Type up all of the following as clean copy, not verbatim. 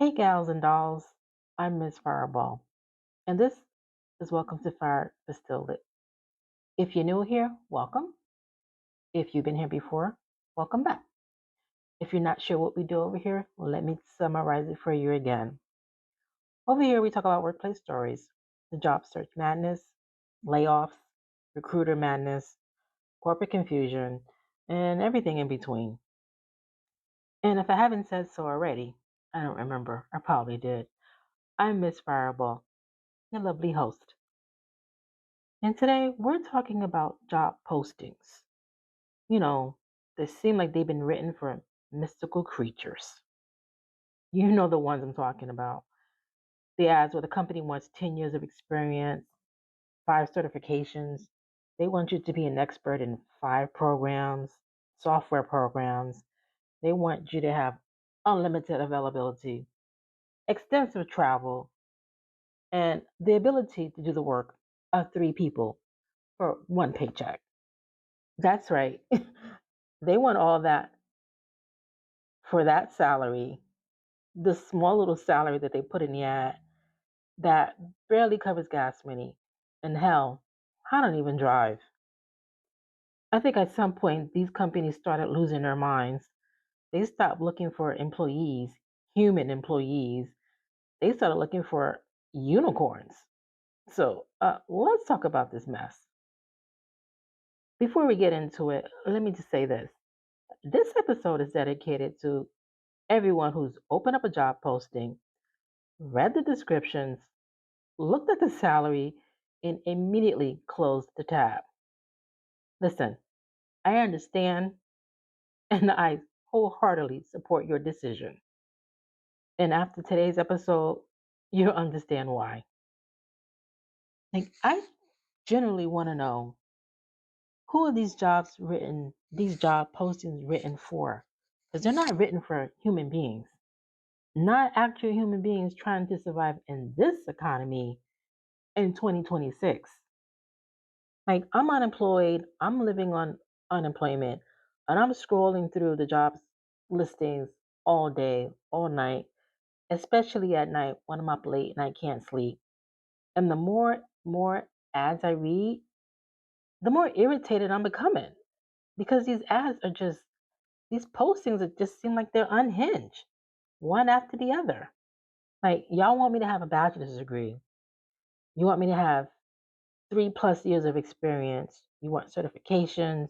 Hey, gals and dolls, I'm Miss Fireball, and this is Welcome to Fire Distilled. If you're new here, welcome. If you've been here before, welcome back. If you're not sure what we do over here, let me summarize it for you again. Over here, we talk about workplace stories, the job search madness, layoffs, recruiter madness, corporate confusion, and everything in between. And if I haven't said so already, I don't remember, I probably did. I'm Miss Fireball, your lovely host. And today we're talking about job postings. You know, they seem like they've been written for mystical creatures. You know the ones I'm talking about. The ads where the company wants 10 years of experience, five certifications. They want you to be an expert in five programs, software programs. They want you to have unlimited availability, extensive travel, and the ability to do the work of three people for one paycheck. That's right. They want all that for that salary, the small little salary that they put in the ad that barely covers gas money. And hell, I don't even drive. I think at some point these companies started losing their minds. They stopped looking for employees, human employees. They started looking for unicorns. So let's talk about this mess. Before we get into it, let me just say this. This episode is dedicated to everyone who's opened up a job posting, read the descriptions, looked at the salary, and immediately closed the tab. Listen, I understand and I wholeheartedly support your decision. And after today's episode, you'll understand why. Like, I generally want to know who are these job postings written for? Because they're not written for human beings, not actual human beings trying to survive in this economy in 2026. Like, I'm unemployed, I'm living on unemployment, and I'm scrolling through the jobs listings all day, all night, especially at night when I'm up late and I can't sleep. And the more ads I read, the more irritated I'm becoming because these ads are just these postings that just seem like they're unhinged, one after the other. Like, y'all want me to have a bachelor's degree. You want me to have 3+ years of experience. You want certifications.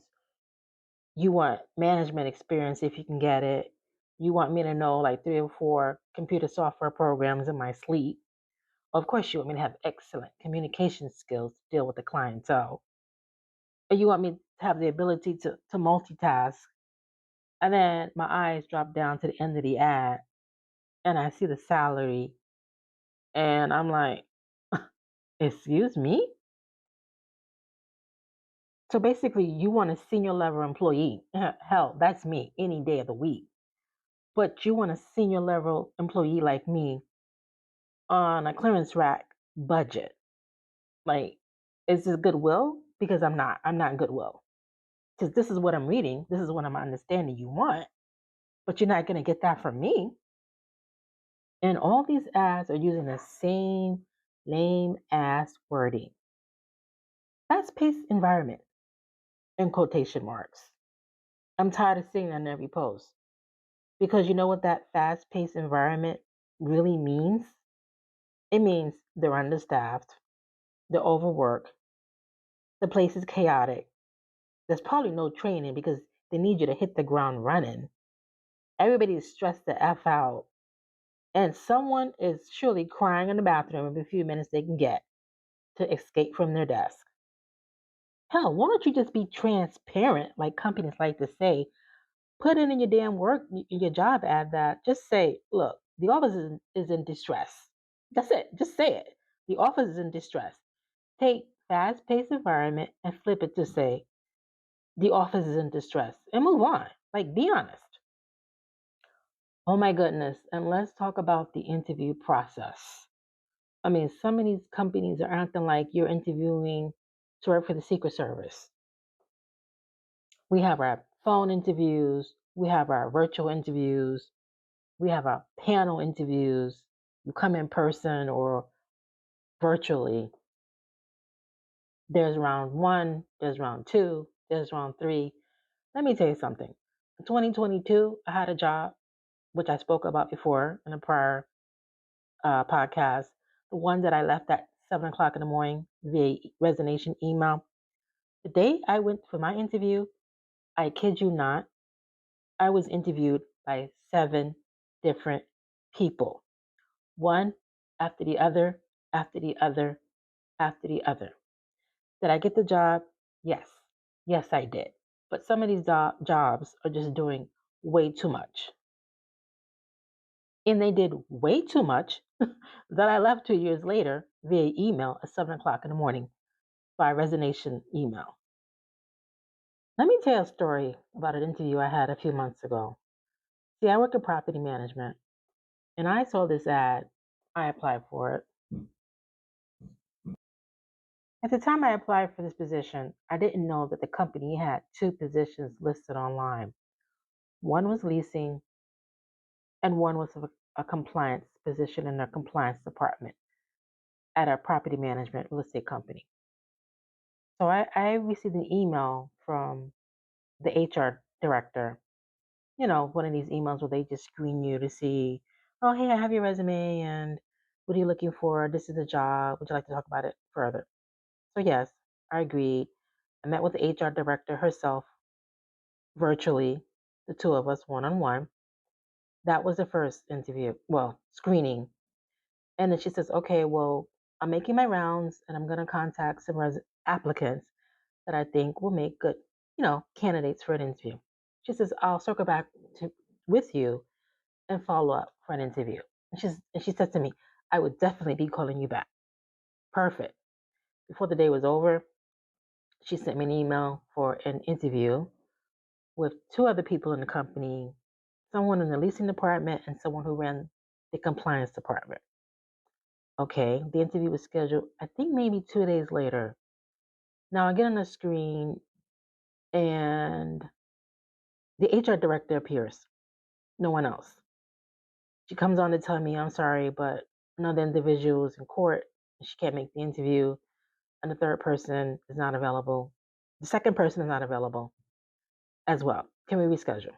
You want management experience if you can get it. You want me to know like three or four computer software programs in my sleep. Of course, you want me to have excellent communication skills to deal with the clientele. Or you want me to have the ability to multitask. And then my eyes drop down to the end of the ad and I see the salary and I'm like, excuse me? So basically, you want a senior level employee. Hell, that's me any day of the week. But you want a senior level employee like me on a clearance rack budget. Like, is this goodwill? Because I'm not. I'm not goodwill. Because this is what I'm reading. This is what I'm understanding you want. But you're not going to get that from me. And all these ads are using the same lame ass wording. Fast paced environment in quotation marks. I'm tired of seeing that in every post. Because you know what that fast paced environment really means? It means they're understaffed, they're overworked, the place is chaotic. There's probably no training because they need you to hit the ground running. Everybody's stressed the F out. And someone is surely crying in the bathroom every few minutes they can get to escape from their desk. Hell, why don't you just be transparent, like companies like to say? Put it in your damn work, in your job ad that just say, look, the office is in distress. That's it. Just say it. The office is in distress. Take fast paced environment and flip it to say, the office is in distress and move on. Like, be honest. Oh my goodness. And let's talk about the interview process. I mean, some of these companies are acting like you're interviewing to work for the Secret Service. We have our phone interviews, we have our virtual interviews, We have our panel interviews. You come in person or virtually. There's round one, there's round two, there's round three. Let me tell you something. In 2022, I had a job, which I spoke about before in a prior podcast. The one that I left at 7 o'clock in the morning via resignation email. The day I went for my interview, I kid you not, I was interviewed by 7 different people, one after the other, after the other, after the other. Did I get the job? Yes. Yes, I did. But some of these jobs are just doing way too much. And they did way too much that I left 2 years later via email at 7 o'clock in the morning by resignation email. Let me tell you a story about an interview I had a few months ago. See, I work in property management, and I saw this ad. I applied for it. At the time I applied for this position, I didn't know that the company had 2 positions listed online. One was leasing, and one was a compliance position in their compliance department at a property management real estate company. So I received an email from the HR director, one of these emails where they just screen you to see, oh, hey, I have your resume and what are you looking for? This is the job. Would you like to talk about it further? So, yes, I agreed. I met with the HR director herself virtually, the two of us one on one. That was the first interview, well, screening. And then she says, okay, well, I'm making my rounds and I'm going to contact some applicants that I think will make good, candidates for an interview. She says, I'll circle back with you and follow up for an interview. And she said to me, I would definitely be calling you back. Perfect. Before the day was over, she sent me an email for an interview with 2 other people in the company, someone in the leasing department and someone who ran the compliance department. Okay, the interview was scheduled, I think maybe 2 days later. Now I get on the screen and the HR director appears, no one else. She comes on to tell me, I'm sorry, but another individual is in court and she can't make the interview, and the third person is not available. The second person is not available as well. Can we reschedule?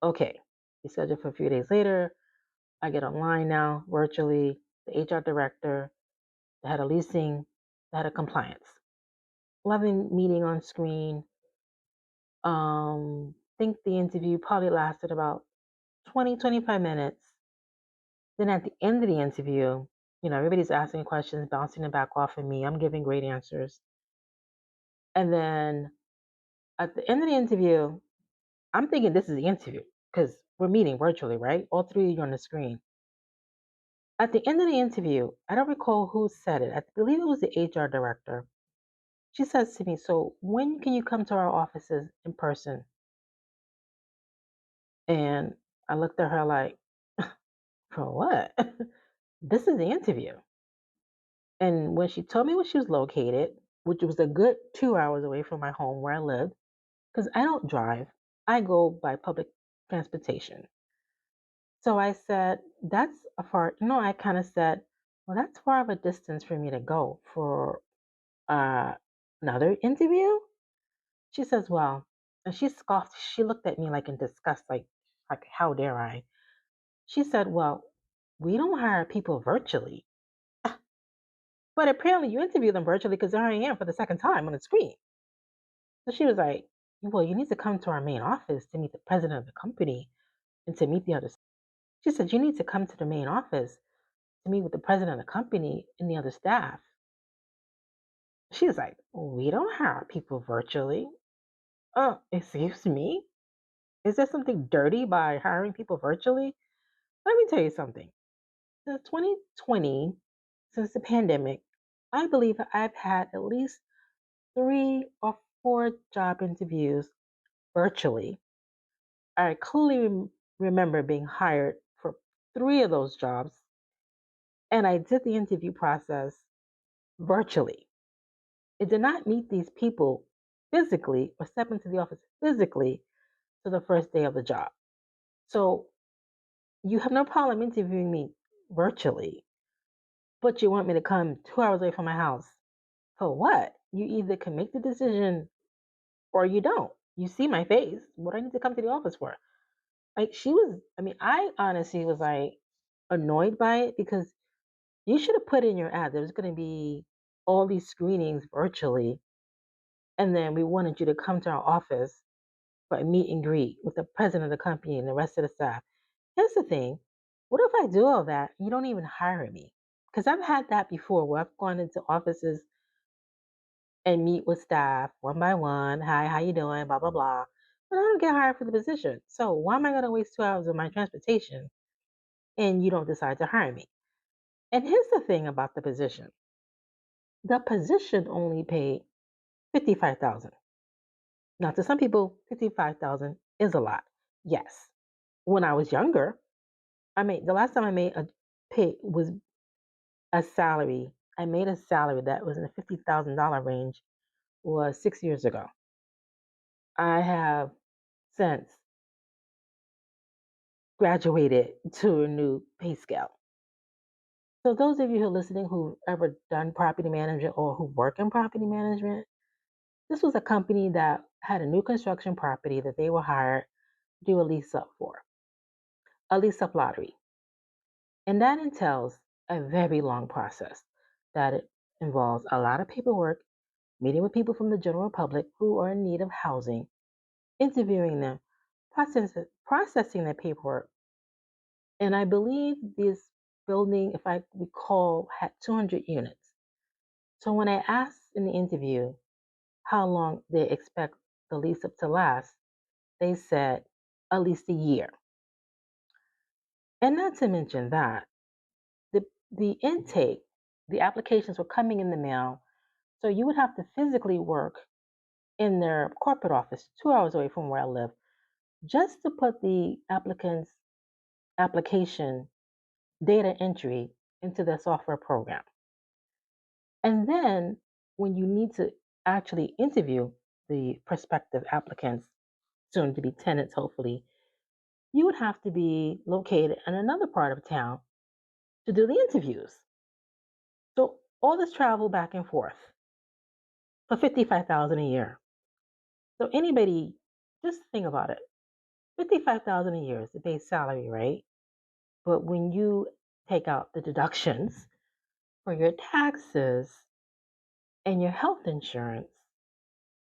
Okay, we schedule for a few days later. I get online now, virtually, the HR director, the head of leasing, the head of compliance. Loving meeting on screen. Think the interview probably lasted about 20, 25 minutes. Then at the end of the interview, everybody's asking questions, bouncing it back off of me. I'm giving great answers. And then at the end of the interview, I'm thinking this is the interview because we're meeting virtually, right? All 3 of you on the screen. At the end of the interview, I don't recall who said it. I believe it was the HR director. She says to me, so when can you come to our offices in person? And I looked at her like, for what? This is the interview. And when she told me where she was located, which was a good 2 hours away from my home where I lived, because I don't drive, I go by public transportation. So I said, that's a far, I kind of said, well, that's far of a distance for me to go for uh, another interview. She says, well, and she scoffed. She looked at me like in disgust, like how dare I? She said, well, we don't hire people virtually. But apparently you interview them virtually because there I am for the second time on the screen. So she was like, well, you need to come to our main office to meet the president of the company and to meet the other. She said, you need to come to the main office to meet with the president of the company and the other staff. She was like, we don't hire people virtually. Oh, excuse me? Is there something dirty by hiring people virtually? Let me tell you something. Since 2020, since the pandemic, I believe I've had at least 3 or 4 job interviews virtually. I clearly remember being hired for 3 of those jobs, and I did the interview process virtually. It did not meet these people physically or step into the office physically to the first day of the job. So You have no problem interviewing me virtually, but you want me to come 2 hours away from my house. For what? You either can make the decision or you don't. You see my face. What do I need to come to the office for? Like she was, I mean, I honestly was like annoyed by it because you should have put in your ad there was going to be all these screenings virtually, and then we wanted you to come to our office for a meet and greet with the president of the company and the rest of the staff. Here's the thing: what if I do all that and you don't even hire me? Because I've had that before where I've gone into offices and meet with staff one by one. Hi, how you doing? Blah blah blah. But I don't get hired for the position. So why am I going to waste 2 hours of my transportation and you don't decide to hire me? And here's the thing about the position: the position only paid 55,000. Now, to some people, 55,000 is a lot. Yes. When I was younger, I made the last time I made a pay was a salary. I made a salary that was in the $50,000 range was 6 years ago. I have since graduated to a new pay scale. So those of you who are listening who've ever done property management or who work in property management, this was a company that had a new construction property that they were hired to do a lease up for, a lease up lottery. And that entails a very long process that it involves a lot of paperwork, meeting with people from the general public who are in need of housing, interviewing them, processing their paperwork. And I believe this building, if I recall, had 200 units. So when I asked in the interview how long they expect the lease up to last, they said at least a year. And not to mention that the intake, the applications were coming in the mail. So you would have to physically work in their corporate office 2 hours away from where I live just to put the applicant's application data entry into their software program. And then when you need to actually interview the prospective applicants, soon to be tenants, hopefully, you would have to be located in another part of town to do the interviews. So all this travel back and forth for 55,000 a year. So anybody, just think about it. 55,000 a year is the base salary, right? But when you take out the deductions for your taxes and your health insurance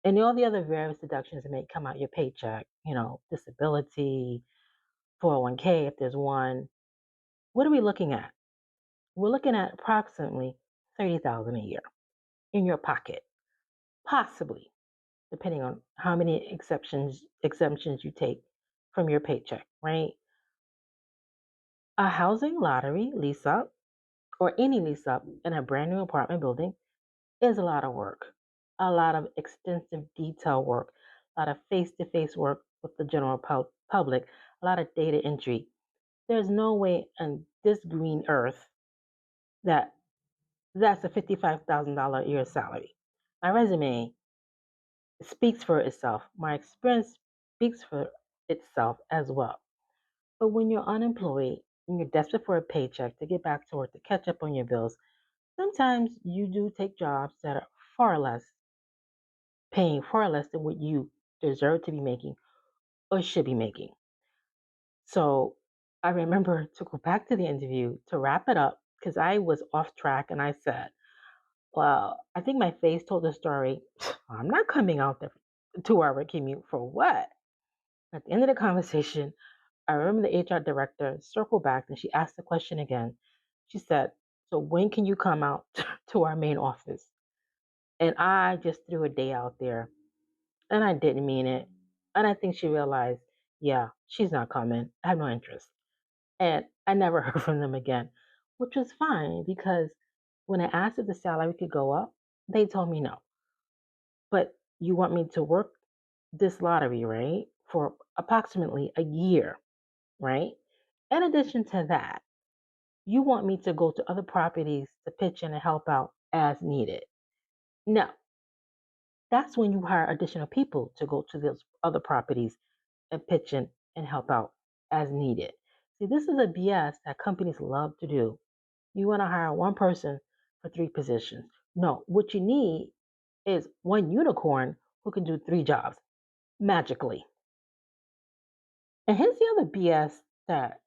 and all the other various deductions that may come out your paycheck, disability, 401k if there's one, what are we looking at? We're looking at approximately 30,000 a year in your pocket, possibly, depending on how many exemptions you take from your paycheck, right? A housing lottery lease up or any lease up in a brand new apartment building is a lot of work, a lot of extensive detail work, a lot of face to face work with the general public, a lot of data entry. There's no way on this green earth that that's a $55,000 a year salary. My resume speaks for itself. My experience speaks for itself as well. But when you're unemployed and you're desperate for a paycheck to get back to work to catch up on your bills, sometimes you do take jobs that are far less, paying far less than what you deserve to be making or should be making. So I remember to go back to the interview to wrap it up because I was off track and I said, well, I think my face told the story. I'm not coming out the 2 hour commute for what? At the end of the conversation, I remember the HR director circled back and she asked the question again. She said, so when can you come out to our main office? And I just threw a day out there and I didn't mean it. And I think she realized, yeah, she's not coming. I have no interest. And I never heard from them again, which was fine because when I asked if the salary could go up, they told me no. But you want me to work this lottery, right? For approximately a year, right? In addition to that, you want me to go to other properties to pitch in and help out as needed. No, that's when you hire additional people to go to those other properties and pitch in and help out as needed. See, this is a BS that companies love to do. You want to hire one person for three positions. No, what you need is one unicorn who can do three jobs magically. And here's the other BS that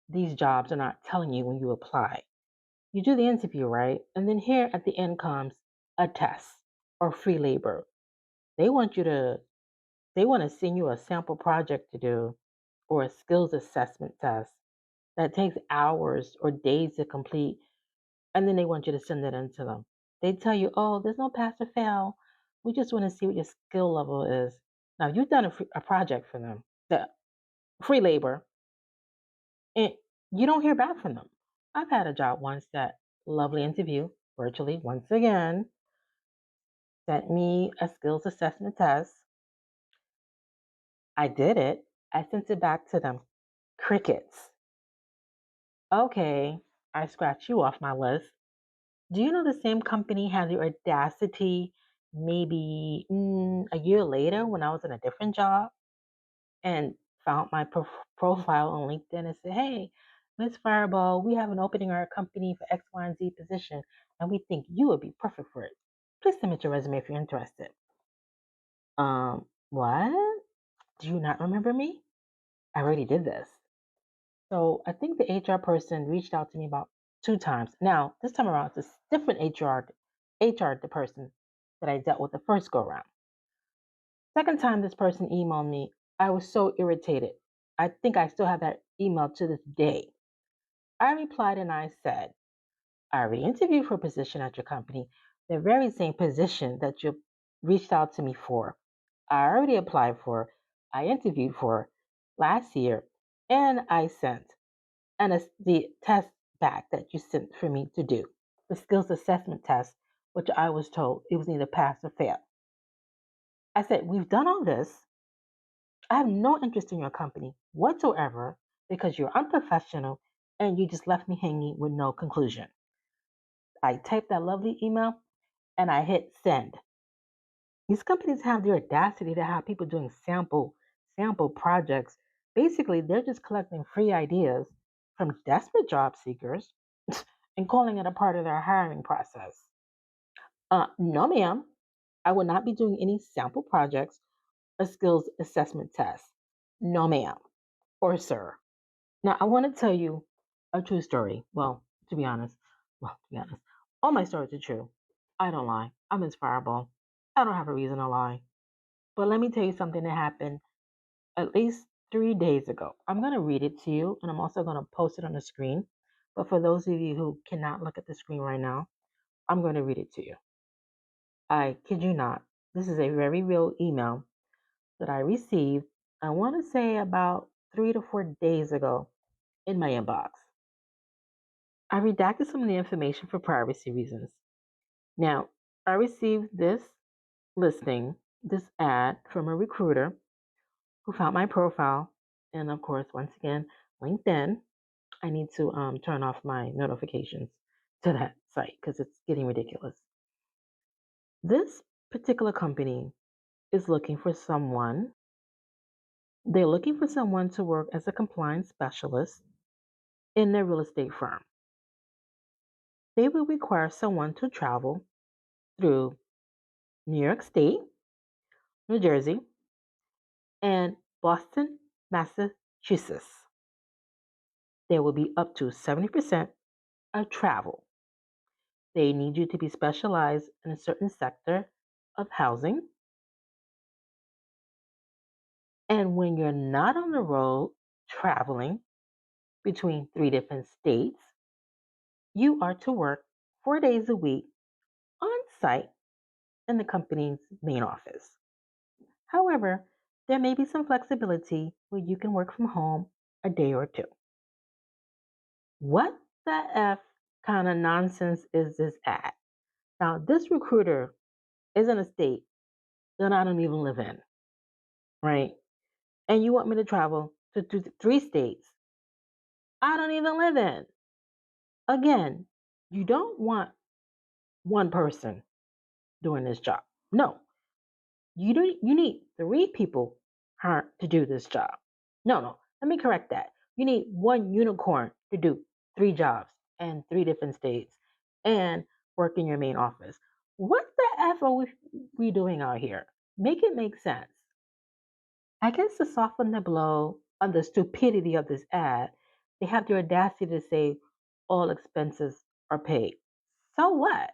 these jobs are not telling you when you apply. You do the interview, right? And then here at the end comes a test or free labor. They want you to, they want to send you a sample project to do or a skills assessment test that takes hours or days to complete. And then they want you to send it in to them. They tell you, oh, there's no pass or fail. We just want to see what your skill level is. Now, you've done a project for them, the free labor, and you don't hear back from them. I've had a job once that lovely interview virtually once again sent me a skills assessment test. I did it. I sent it back to them. Crickets. Okay, I scratched you off my list. Do you know the same company had the audacity maybe a year later when I was in a different job and found my profile on LinkedIn and said, hey, Miss Fireball, we have an opening in our company for X, Y, and Z position, and we think you would be perfect for it. Please submit your resume if you're interested. What? Do you not remember me? I already did this. So I think the HR person reached out to me about two times. Now, this time around, it's a different HR, the person that I dealt with the first go around. Second time this person emailed me, I was so irritated. I think I still have that email to this day. I replied and I said, I already interviewed for a position at your company, the very same position that you reached out to me for. I already applied for, I interviewed for last year, and I sent and the test back that you sent for me to do, the skills assessment test, which I was told it was either pass or fail. I said, we've done all this. I have no interest in your company whatsoever because you're unprofessional and you just left me hanging with no conclusion. I typed that lovely email and I hit send. These companies have the audacity to have people doing sample projects. Basically, they're just collecting free ideas from desperate job seekers and calling it a part of their hiring process. No, ma'am. I will not be doing any sample projects or skills assessment tests. No, ma'am or sir. Now, I want to tell you a true story. Well, to be honest, all my stories are true. I don't lie. I'm inspirable. I don't have a reason to lie. But let me tell you something that happened at least 3 days ago. I'm going to read it to you and I'm also going to post it on the screen. But for those of you who cannot look at the screen right now, I'm going to read it to you. I kid you not. This is a very real email that I received, I want to say about 3 to 4 days ago in my inbox. I redacted some of the information for privacy reasons. Now, I received this listing, this ad from a recruiter who found my profile. And of course, once again, LinkedIn. I need to turn off my notifications to that site because it's getting ridiculous. This particular company is looking for someone. They're looking for someone to work as a compliance specialist in their real estate firm. They will require someone to travel through New York State, New Jersey, and Boston, Massachusetts. There will be up to 70% of travel. They need you to be specialized in a certain sector of housing. And when you're not on the road traveling between three different states, you are to work 4 days a week on site in the company's main office. However, there may be some flexibility where you can work from home a day or two. What the F kind of nonsense is this ad? Now, this recruiter is in a state that I don't even live in, right? And you want me to travel to three states I don't even live in. Again, you don't want one person doing this job. No, you need three people to do this job. No, let me correct that. You need one unicorn to do 3 jobs and 3 different states and work in your main office. What the F are we doing out here? Make it make sense. I guess to soften the blow on the stupidity of this ad, they have the audacity to say all expenses are paid. So what?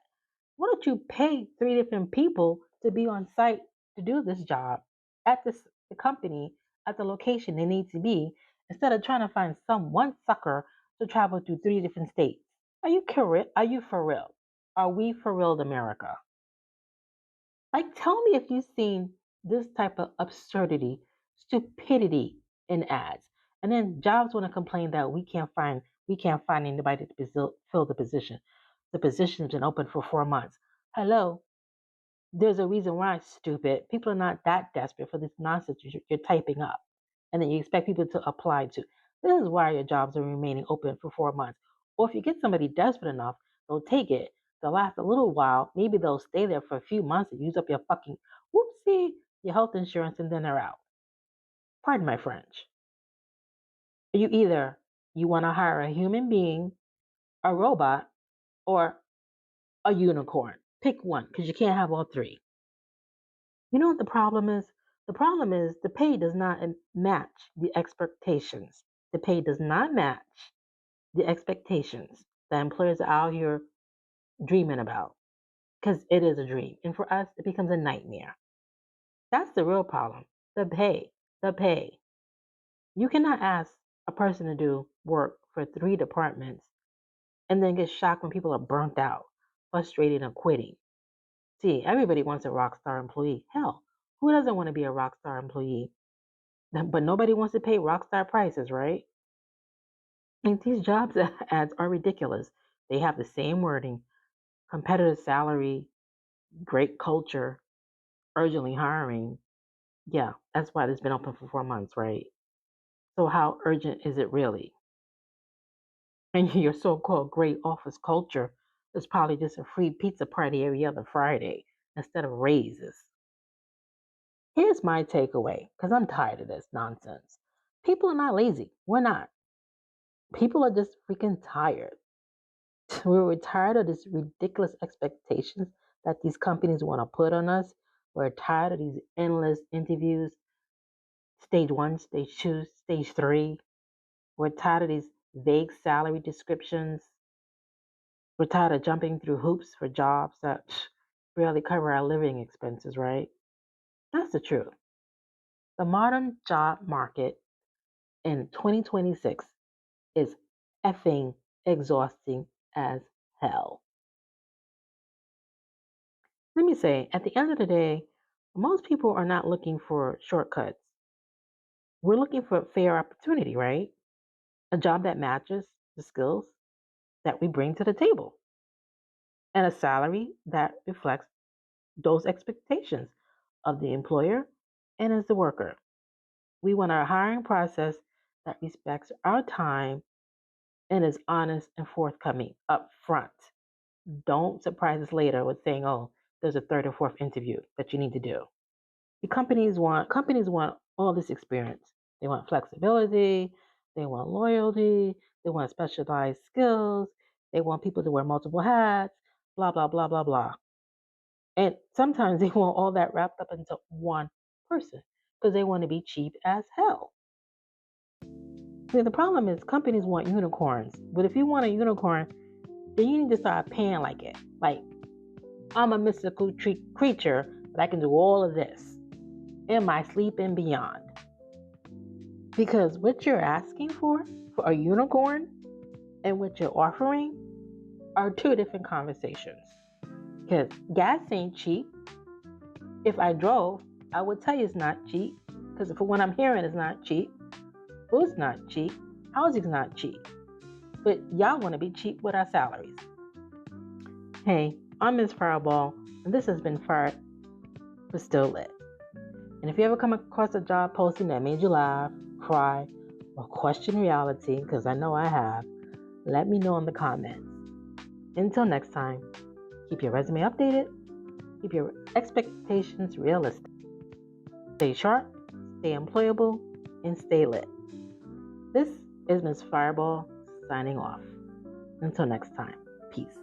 Why don't you pay 3 different people to be on site to do this job at the company at the location they need to be instead of trying to find some one sucker to travel to 3 different states? Are you for real? Are we for real, America? Like, tell me if you've seen this type of absurdity, stupidity in ads, and then jobs want to complain that we can't find anybody to fill the position. The position's been open for 4 months. Hello, there's a reason why, stupid. People are not that desperate for this nonsense you're typing up, and then you expect people to apply to. This is why your jobs are remaining open for 4 months. Or if you get somebody desperate enough, they'll take it. They'll last a little while. Maybe they'll stay there for a few months and use up your fucking whoopsie, your health insurance, and then they're out. Pardon my French. You want to hire a human being, a robot, or a unicorn. Pick one, because you can't have all three. You know what the problem is? The problem is the pay does not match the expectations. The pay does not match the expectations that employers are out here dreaming about because it is a dream. And for us, it becomes a nightmare. That's the real problem. The pay. The pay. You cannot ask a person to do work for 3 departments and then get shocked when people are burnt out, frustrated, and quitting. See, everybody wants a rock star employee. Hell, who doesn't want to be a rock star employee? But nobody wants to pay rock star prices, right? And these jobs ads are ridiculous. They have the same wording: competitive salary, great culture, urgently hiring. Yeah, that's why it's been open for 4 months, right? So how urgent is it really? And your so-called great office culture is probably just a free pizza party every other Friday instead of raises. Here's my takeaway, because I'm tired of this nonsense. People are not lazy. We're not. People are just freaking tired. We're tired of these ridiculous expectations that these companies want to put on us. We're tired of these endless interviews, stage 1, stage 2, stage 3. We're tired of these vague salary descriptions. We're tired of jumping through hoops for jobs that barely cover our living expenses, right? That's the truth. The modern job market in 2026 is effing exhausting as hell. Let me say, at the end of the day, most people are not looking for shortcuts. We're looking for a fair opportunity, right? A job that matches the skills that we bring to the table and a salary that reflects those expectations of the employer and as the worker. We want a hiring process that respects our time and is honest and forthcoming up front. Don't surprise us later with saying, "Oh, there's a third or fourth interview that you need to do." The companies want all this experience. They want flexibility, they want loyalty, they want specialized skills, they want people to wear multiple hats, blah blah blah blah blah. And sometimes they want all that wrapped up into one person because they want to be cheap as hell. See, the problem is companies want unicorns, but if you want a unicorn, then you need to start paying like it. Like, I'm a mystical creature, but I can do all of this in my sleep and beyond. Because what you're asking for a unicorn, and what you're offering are 2 different conversations. Because gas ain't cheap. If I drove, I would tell you it's not cheap. Because for what I'm hearing, it's not cheap. Food's not cheap. Housing's not cheap. But y'all want to be cheap with our salaries. Hey, I'm Ms. Fireball, and this has been Fired but Still Lit. And if you ever come across a job posting that made you laugh, cry, or question reality, because I know I have, let me know in the comments. Until next time, keep your resume updated, keep your expectations realistic. Stay sharp, stay employable, and stay lit. This It's Miss Fireball signing off. Until next time, peace.